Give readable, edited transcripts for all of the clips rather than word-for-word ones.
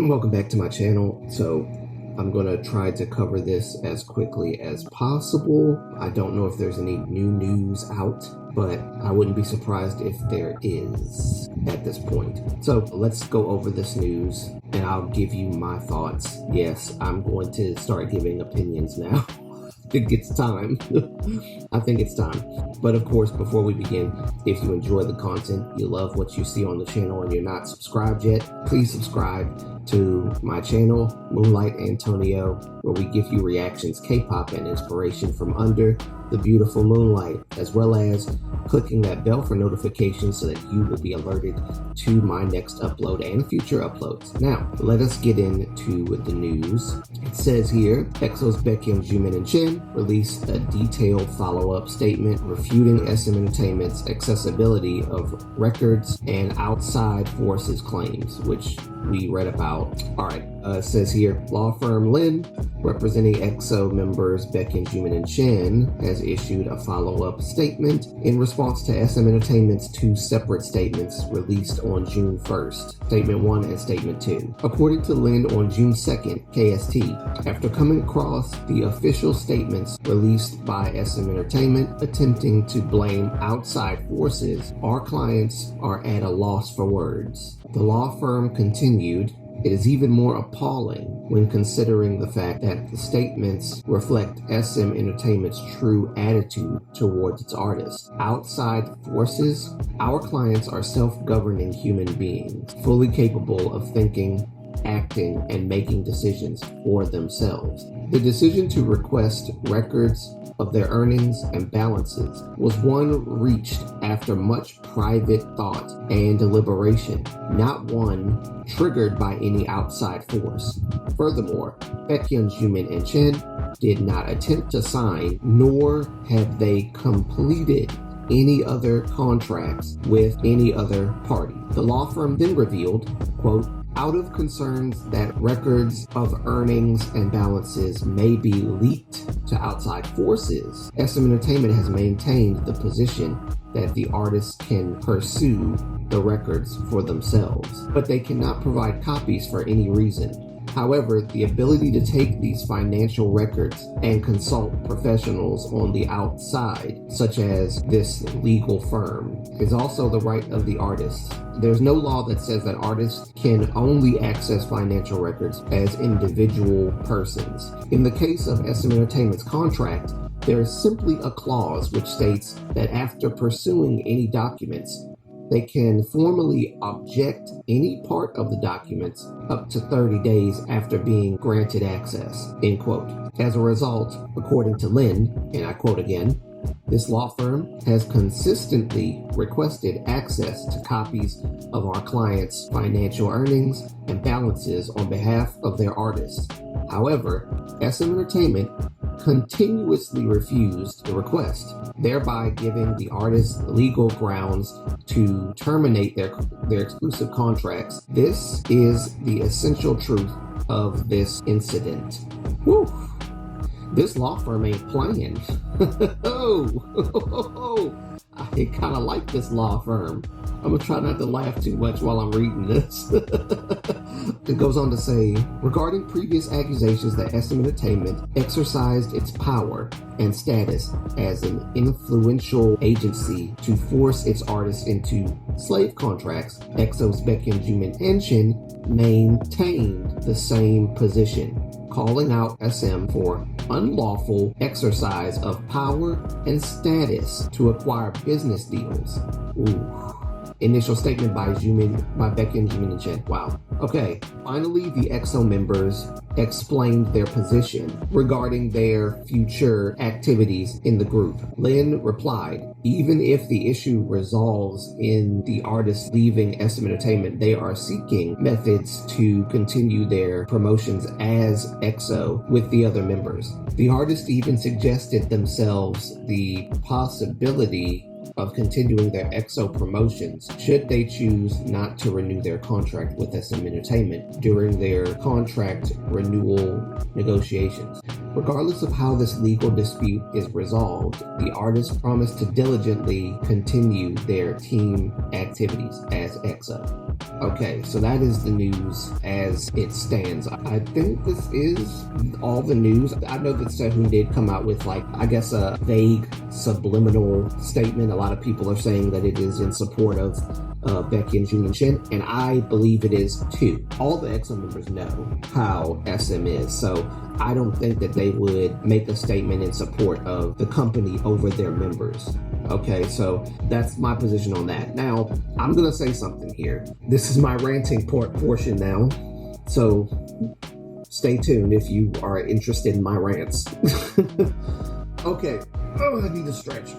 Welcome back to my channel. So I'm going to try to cover this as quickly as possible. I don't know if there's any new news out, but I wouldn't be surprised if there is at this point. So let's go over this news and I'll give you my thoughts. Yes, I'm going to start giving opinions now. I think it's time. I think it's time. But of course, before we begin, if you enjoy the content, you love what you see on the channel and you're not subscribed yet, please subscribe to my channel, Moonlight Antonio, where we give you reactions, K-pop, and inspiration from under the beautiful moonlight, as well as clicking that bell for notifications so that you will be alerted to my next upload and future uploads. Now, let us get into the news. It says here, EXO's Baekhyun, Jimin, and Shin released a detailed follow-up statement refuting SM Entertainment's accessibility of records and outside forces claims, which we read about. All right, it says here, law firm Lin, representing EXO members Baekhyun, Jimin, and Shin, has issued a follow-up statement in response to SM Entertainment's two separate statements released on June 1st, Statement 1 and Statement 2. According to Lin on June 2nd, KST, after coming across the official statements released by SM Entertainment attempting to blame outside forces, our clients are at a loss for words. The law firm continued, it is even more appalling when considering the fact that the statements reflect SM Entertainment's true attitude towards its artists. Outside forces, our clients are self-governing human beings, fully capable of thinking, acting, and making decisions for themselves. The decision to request records of their earnings and balances was one reached after much private thought and deliberation, not one triggered by any outside force. Furthermore, Baekhyun, Jimin, and Shin did not attempt to sign, nor have they completed any other contracts with any other party. The law firm then revealed, quote, out of concerns that records of earnings and balances may be leaked to outside forces, SM Entertainment has maintained the position that the artists can pursue the records for themselves, but they cannot provide copies for any reason. However, the ability to take these financial records and consult professionals on the outside, such as this legal firm, is also the right of the artists. There's no law that says that artists can only access financial records as individual persons. In the case of SM Entertainment's contract, there is simply a clause which states that after pursuing any documents, they can formally object any part of the documents up to 30 days after being granted access, end quote. As a result, according to Lin, and I quote again, this law firm has consistently requested access to copies of our clients' financial earnings and balances on behalf of their artists. However, SM Entertainment continuously refused the request, thereby giving the artists legal grounds to terminate their exclusive contracts. This is the essential truth of this incident. Woo! This law firm ain't playing. I kind of like this law firm. I'm gonna try not to laugh too much while I'm reading this. It goes on to say, regarding previous accusations that SM Entertainment exercised its power and status as an influential agency to force its artists into slave contracts, EXO's Baekhyun, Jimin, and Shin maintained the same position, calling out SM for unlawful exercise of power and status to acquire business deals. Ooh. Initial statement by Baekhyun, Jimin, and Shin. Wow. Okay. Finally, the EXO members explained their position regarding their future activities in the group. Lin replied, even if the issue resolves in the artists leaving SM Entertainment, they are seeking methods to continue their promotions as EXO with the other members. The artists even suggested themselves the possibility of continuing their EXO promotions should they choose not to renew their contract with SM Entertainment during their contract renewal negotiations. Regardless of how this legal dispute is resolved, the artists promise to diligently continue their team activities as EXO. Okay, so that is the news as it stands. I think this is all the news. I know that Sehun did come out with, like, I guess a vague subliminal statement. A lot of people are saying that it is in support of Becky and Jun and Shin, and I believe it is too. All the EXO members know how SM is, so I don't think that they would make a statement in support of the company over their members. Okay, so that's my position on that. Now, I'm going to say something here. This is my ranting portion now, so stay tuned if you are interested in my rants. Okay, I need to stretch.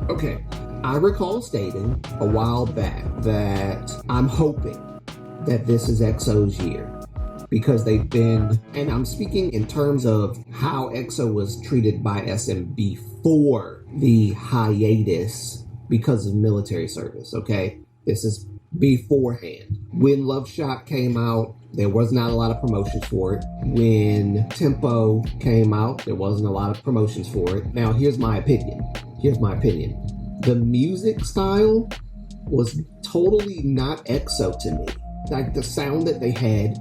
Okay, I recall stating a while back that I'm hoping that this is EXO's year, because they've been, and I'm speaking in terms of how EXO was treated by SM before the hiatus because of military service, okay? This is beforehand. When Love Shot came out, there was not a lot of promotions for it. When Tempo came out, there wasn't a lot of promotions for it. Now, here's my opinion. The music style was totally not EXO to me. Like, the sound that they had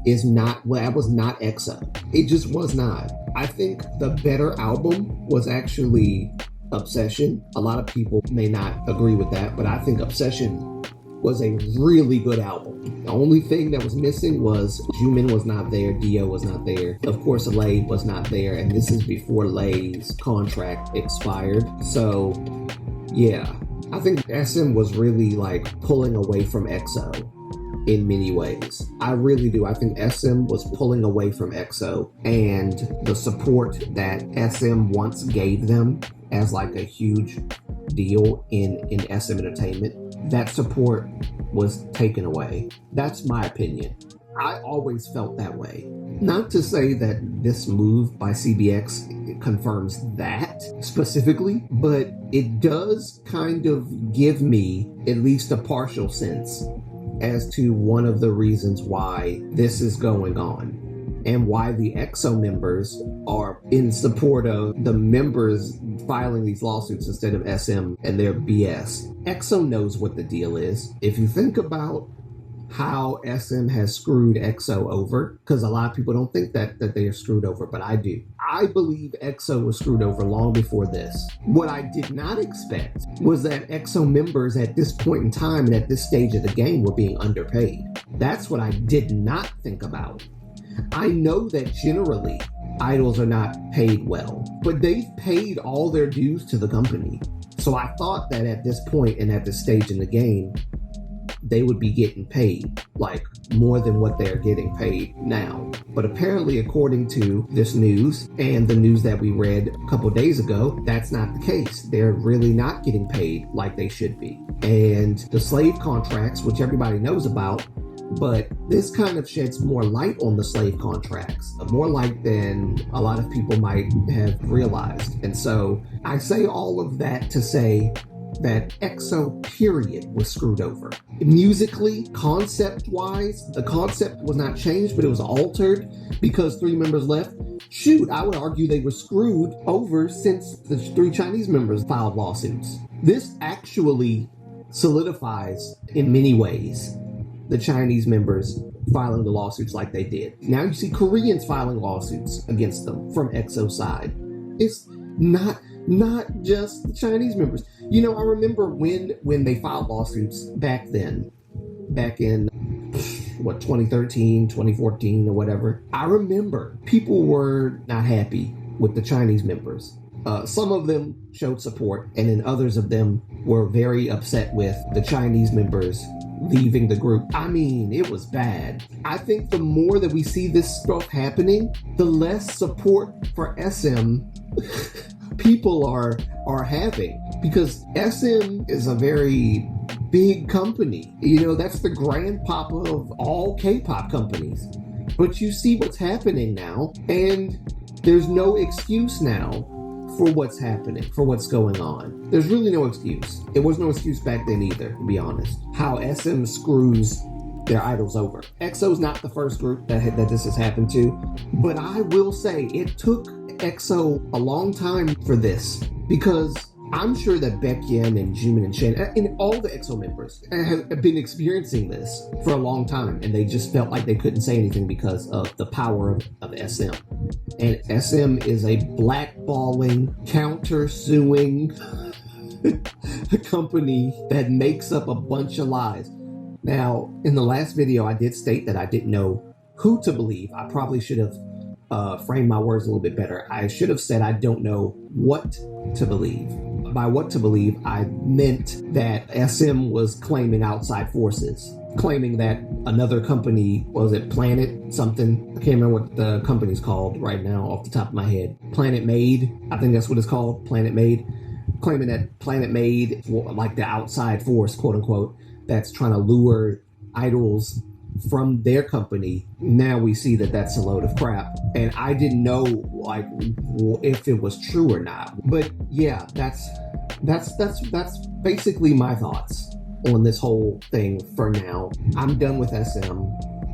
is not, well, that was not EXO. It just was not. I think the better album was actually Obsession. A lot of people may not agree with that, but I think Obsession was a really good album. The only thing that was missing was Jumin was not there, Dio was not there. Of course, Lay was not there, and this is before Lay's contract expired. So, yeah, I think SM was really like pulling away from EXO in many ways. I really do. I think SM was pulling away from EXO, and the support that SM once gave them as like a huge deal in SM Entertainment, that support was taken away. That's my opinion. I always felt that way. Not to say that this move by CBX confirms that specifically, but it does kind of give me at least a partial sense as to one of the reasons why this is going on and why the EXO members are in support of the members filing these lawsuits instead of SM and their BS. EXO knows what the deal is. If you think about how SM has screwed EXO over, because a lot of people don't think that they are screwed over, but I do. I believe EXO was screwed over long before this. What I did not expect was that EXO members at this point in time and at this stage of the game were being underpaid. That's what I did not think about. I know that generally idols are not paid well, but they've paid all their dues to the company. So I thought that at this point and at this stage in the game, they would be getting paid like more than what they're getting paid now. But apparently, according to this news and the news that we read a couple days ago, that's not the case. They're really not getting paid like they should be. And the slave contracts, which everybody knows about, but this kind of sheds more light on the slave contracts, more light than a lot of people might have realized. And so I say all of that to say that EXO period was screwed over. Musically, concept-wise, the concept was not changed, but it was altered because 3 members left. Shoot, I would argue they were screwed over since the 3 Chinese members filed lawsuits. This actually solidifies, in many ways, the Chinese members filing the lawsuits like they did. Now you see Koreans filing lawsuits against them from EXO's side. It's not just the Chinese members. You know, I remember when they filed lawsuits back in 2013, 2014 or whatever. I remember people were not happy with the Chinese members. Some of them showed support, and then others of them were very upset with the Chinese members leaving the group. I mean, it was bad. I think the more that we see this stuff happening, the less support for SM people are having, because SM is a very big company. You know, that's the grandpapa of all K-pop companies. But you see what's happening now, and there's no excuse now for what's happening, for what's going on. There's really no excuse. It was no excuse back then either, to be honest. How SM screws their idols over. EXO's not the first group that this has happened to, but I will say it took EXO a long time for this, because I'm sure that Baekhyun and Jimin and Shin and all the EXO members have been experiencing this for a long time, and they just felt like they couldn't say anything because of the power of SM. And SM is a blackballing, counter-suing company that makes up a bunch of lies. Now, in the last video, I did state that I didn't know who to believe. I probably should have framed my words a little bit better. I should have said I don't know what to believe. By what to believe, I meant that SM was claiming outside forces, claiming that another company, was it Planet something? I can't remember what the company's called right now off the top of my head. Planet Made, I think that's what it's called, Planet Made. Claiming that Planet Made, like the outside force, quote unquote, that's trying to lure idols from their company. Now we see that that's a load of crap, and I didn't know like if it was true or not. But yeah, that's basically my thoughts on this whole thing for now. I'm done with SM.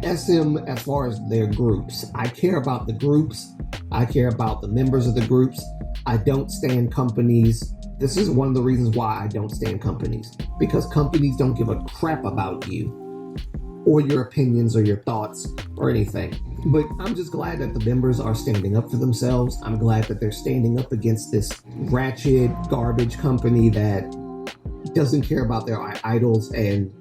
SM, as far as their groups, I care about the groups. I care about the members of the groups. I don't stand companies. This is one of the reasons why I don't stand companies, because companies don't give a crap about you or your opinions or your thoughts or anything. But I'm just glad that the members are standing up for themselves. I'm glad that they're standing up against this ratchet garbage company that doesn't care about their idols and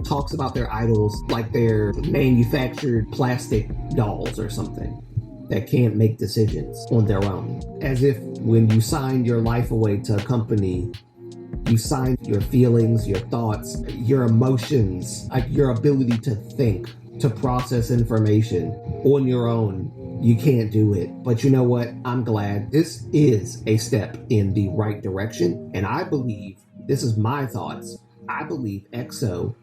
talks about their idols like they're manufactured plastic dolls or something that can't make decisions on their own. As if when you sign your life away to a company, you sign your feelings, your thoughts, your emotions, like your ability to think, to process information on your own. You can't do it. But you know what? I'm glad this is a step in the right direction. And I believe, this is my thoughts, I believe EXO,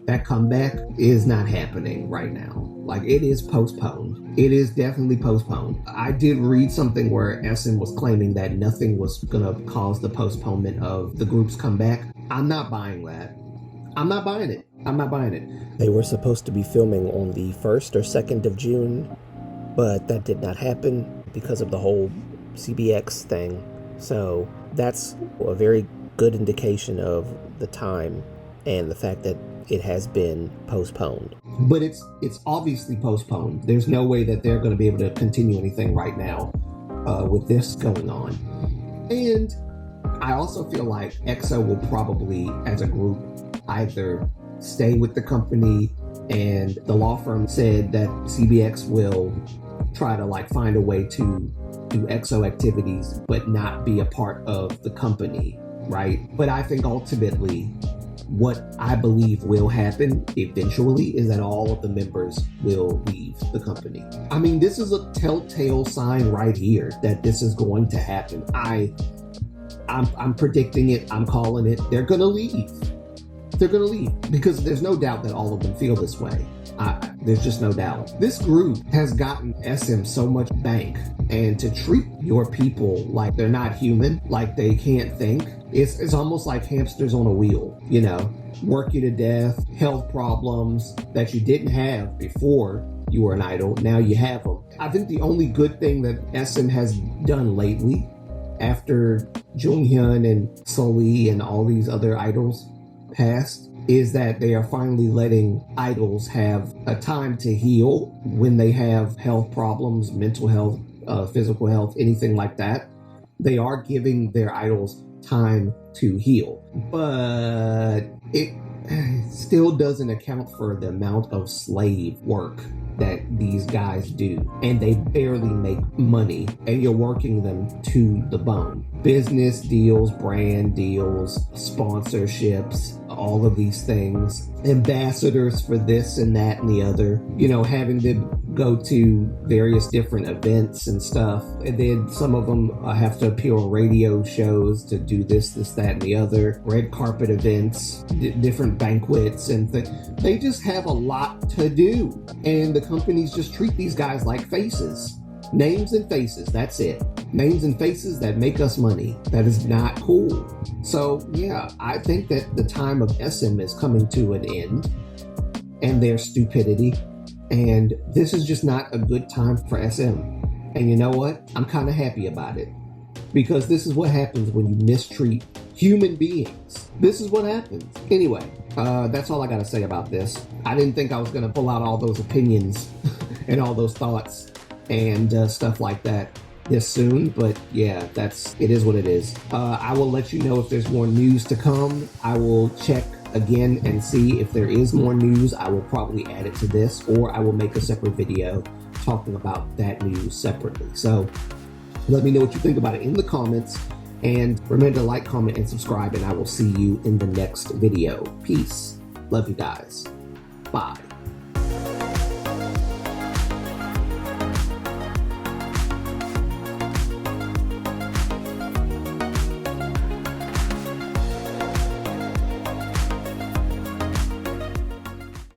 that comeback is not happening right now. Like, it is postponed. It is definitely postponed. I did read something where SM was claiming that nothing was gonna cause the postponement of the group's comeback. I'm not buying that. I'm not buying it. I'm not buying it. They were supposed to be filming on the 1st or 2nd of June, but that did not happen because of the whole CBX thing. So that's a very good indication of the time and the fact that it has been postponed. But it's obviously postponed. There's no way that they're going to be able to continue anything right now with this going on. And I also feel like EXO will probably, as a group, either stay with the company, and the law firm said that CBX will try to like find a way to do EXO activities but not be a part of the company, right? But I think ultimately what I believe will happen eventually is that all of the members will leave the company. I mean, this is a telltale sign right here that this is going to happen. I'm predicting it. I'm calling it. They're going to leave. They're going to leave because there's no doubt that all of them feel this way. There's just no doubt. This group has gotten SM so much bank, and to treat your people like they're not human, like they can't think, it's almost like hamsters on a wheel, you know, work you to death, health problems that you didn't have before you were an idol, now you have them. I think the only good thing that SM has done lately, after Jonghyun and Sully and all these other idols passed, is that they are finally letting idols have a time to heal when they have health problems, mental health, physical health, anything like that. They are giving their idols time to heal, but it still doesn't account for the amount of slave work that these guys do, and they barely make money, and you're working them to the bone. Business deals, brand deals, sponsorships, all of these things, ambassadors for this and that and the other, you know, having them go to various different events and stuff, and then some of them have to appear on radio shows to do this, that, and the other, red carpet events, different banquets, and they just have a lot to do, and the companies just treat these guys like faces. Names and faces, that's it. Names and faces that make us money. That is not cool. So yeah, I think that the time of SM is coming to an end, and their stupidity. And this is just not a good time for SM. And you know what? I'm kind of happy about it. Because this is what happens when you mistreat human beings. This is what happens. Anyway, that's all I got to say about this. I didn't think I was going to pull out all those opinions and all those thoughts and stuff like that this soon. But yeah, it is what it is. I will let you know if there's more news to come. I will check again and see if there is more news. I will probably add it to this, or I will make a separate video talking about that news separately. So let me know what you think about it in the comments, and remember to like, comment, and subscribe, and I will see you in the next video. Peace. Love you guys. Bye.